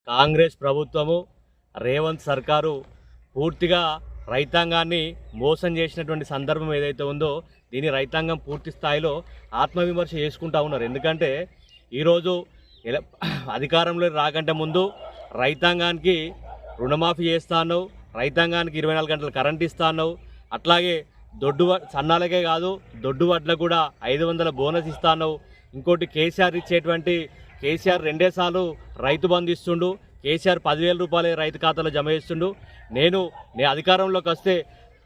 కాంగ్రెస్ ప్రభుత్వము రేవంత్ సర్కారు పూర్తిగా రైతాంగాన్ని మోసం చేసినటువంటి సందర్భం ఏదైతే ఉందో దీని రైతాంగం పూర్తి స్థాయిలో ఆత్మవిమర్శ చేసుకుంటా ఉన్నారు. ఎందుకంటే ఈరోజు అధికారంలో రాకంటే ముందు రైతాంగానికి రుణమాఫీ చేస్తాను, రైతాంగానికి 24 గంటలు కరెంట్ ఇస్తాను, అట్లాగే దొడ్డు సన్నాలకే కాదు దొడ్డు వడ్లకు కూడా 500 బోనస్ ఇస్తాను, ఇంకోటి కేసీఆర్ ఇచ్చేటువంటి కేసీఆర్ 2 సార్లు రైతు బంధు ఇస్తుండు, కేసీఆర్ 10,000 రూపాయలు రైతు ఖాతాలో జమ చేస్తుండు, నేను అధికారంలోకి వస్తే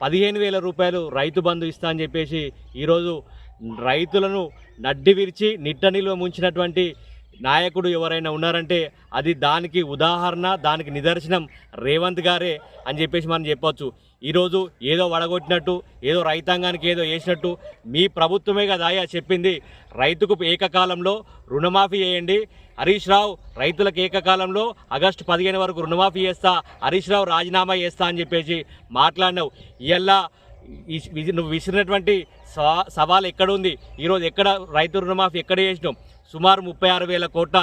15,000 రూపాయలు రైతు బంధు ఇస్తా అని చెప్పేసి ఈరోజు రైతులను నడ్డి విరిచి నిట్ట నిలువ ముంచినటువంటి నాయకుడు ఎవరైనా ఉన్నారంటే అది దానికి ఉదాహరణ, దానికి నిదర్శనం రేవంత్ గారే అని చెప్పేసి మనం చెప్పొచ్చు. ఈరోజు ఏదో వడగొట్టినట్టు, ఏదో రైతాంగానికి ఏదో వేసినట్టు మీ ప్రభుత్వమే కదా చెప్పింది రైతుకు ఏకకాలంలో రుణమాఫీ చేయండి, హరీష్ రావు రైతులకు ఏకకాలంలో ఆగస్టు 15 వరకు రుణమాఫీ చేస్తా, హరీష్ రావు రాజీనామా చేస్తా అని చెప్పేసి మాట్లాడినావు. ఇలా నువ్వు విసిరినటువంటి సవాల్ ఎక్కడుంది? ఈరోజు ఎక్కడ రైతు రుణమాఫీ ఎక్కడ చేసినావు? సుమారు 36,000 కోట్ల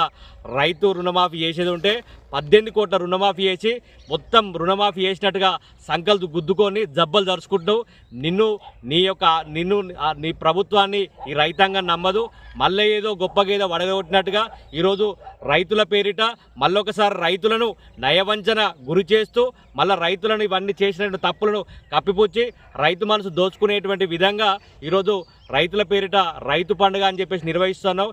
రైతు రుణమాఫీ చేసేది ఉంటే 18 కోట్ల రుణమాఫీ చేసి మొత్తం రుణమాఫీ చేసినట్టుగా సంకల్పం గుద్దుకొని జబ్బలు జరుచుకుంటూ నీ ప్రభుత్వాన్ని ఈ రైతాంగం నమ్మదు. మళ్ళీ ఏదో గొప్పగా ఏదో వడగొట్టినట్టుగా ఈరోజు రైతుల పేరిట మళ్ళొకసారి రైతులను నయవంచన గురి చేస్తూ మళ్ళీ రైతులను ఇవన్నీ చేసినటువంటి తప్పులను కప్పిపుచ్చి రైతు మనసు దోచుకునేటువంటి విధంగా ఈరోజు రైతుల పేరిట రైతు పండుగ అని చెప్పేసి నిర్వహిస్తున్నావు.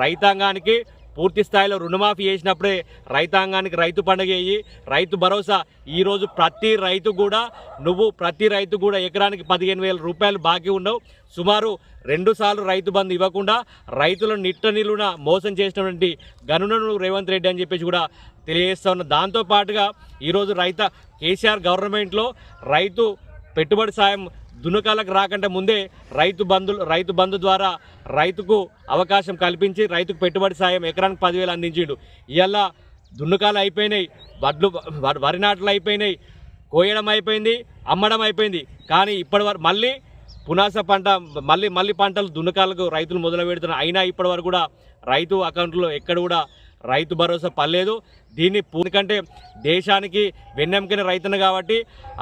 రైతాంగానికి పూర్తి స్థాయిలో రుణమాఫీ చేసినప్పుడే రైతాంగానికి రైతు పండుగ అయ్యి రైతు భరోసా. ఈరోజు ప్రతి రైతు కూడా ఎకరానికి 15,000 రూపాయలు బాకీ ఉండవు. సుమారు 2 సార్లు రైతు బంధు ఇవ్వకుండా రైతులను నిట్ట నిలువున మోసం చేసినటువంటి గనులను రేవంత్ రెడ్డి అని చెప్పేసి కూడా తెలియజేస్తా ఉన్నా. దాంతోపాటుగా ఈరోజు కేసీఆర్ గవర్నమెంట్లో రైతు పెట్టుబడి సాయం దున్నకాలకు రాకంటే ముందే రైతు బంధు ద్వారా రైతుకు అవకాశం కల్పించి రైతుకు పెట్టుబడి సాయం ఎకరానికి 10,000 అందించిండు. ఇవాళ దున్నకాలు అయిపోయినాయి, వరి నాట్లు అయిపోయినాయి, కోయడం అయిపోయింది, అమ్మడం అయిపోయింది. కానీ ఇప్పటివరకు మళ్ళీ పునాస పంట మళ్ళీ పంటలు దున్నకాలకు రైతులు మొదలు పెడుతున్నారు. అయినా ఇప్పటివరకు కూడా రైతు అకౌంట్లో ఎక్కడ కూడా రైతు భరోసా పడలేదు. దీన్ని పూర్తికంటే దేశానికి వెన్నెముకని రైతును కాబట్టి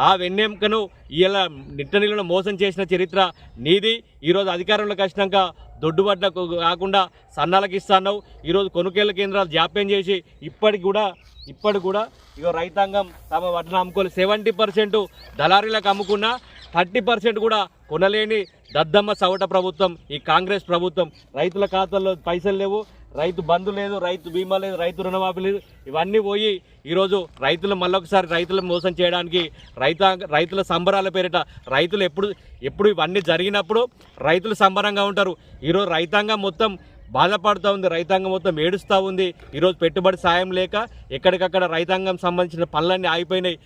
ఆ వెన్నెముకను ఇలా నిట్ట నిలువున మోసం చేసిన చరిత్ర నీది. ఈరోజు అధికారంలోకి వచ్చినాక దొడ్డుబడ్లకు కాకుండా సన్నాలకు ఇస్తున్నావు. ఈరోజు కొనుగోలు కేంద్రాలు జాప్యం చేసి ఇప్పటికి కూడా ఇక రైతాంగం తమ వడ్లను అమ్ముకోవాలి. 70% దళారీలకు అమ్ముకున్నా 30% కూడా కొనలేని దద్దమ్మ సవట ప్రభుత్వం ఈ కాంగ్రెస్ ప్రభుత్వం. రైతుల ఖాతాల్లో పైసలు లేవు, రైతు బంధు లేదు, రైతు బీమా లేదు, రైతు రుణమాఫీ లేదు. ఇవన్నీ పోయి ఈరోజు రైతులు మళ్ళొకసారి రైతులను మోసం చేయడానికి రైతుల సంబరాల పేరిట రైతులు ఎప్పుడు ఇవన్నీ జరిగినప్పుడు రైతులు సంబరంగా ఉంటారు. ఈరోజు రైతాంగం మొత్తం బాధపడుతూ ఉంది, రైతాంగం మొత్తం ఏడుస్తూ ఉంది. ఈరోజు పెట్టుబడి సాయం లేక ఎక్కడికక్కడ రైతాంగం సంబంధించిన పనులన్నీ ఆగిపోయినాయి.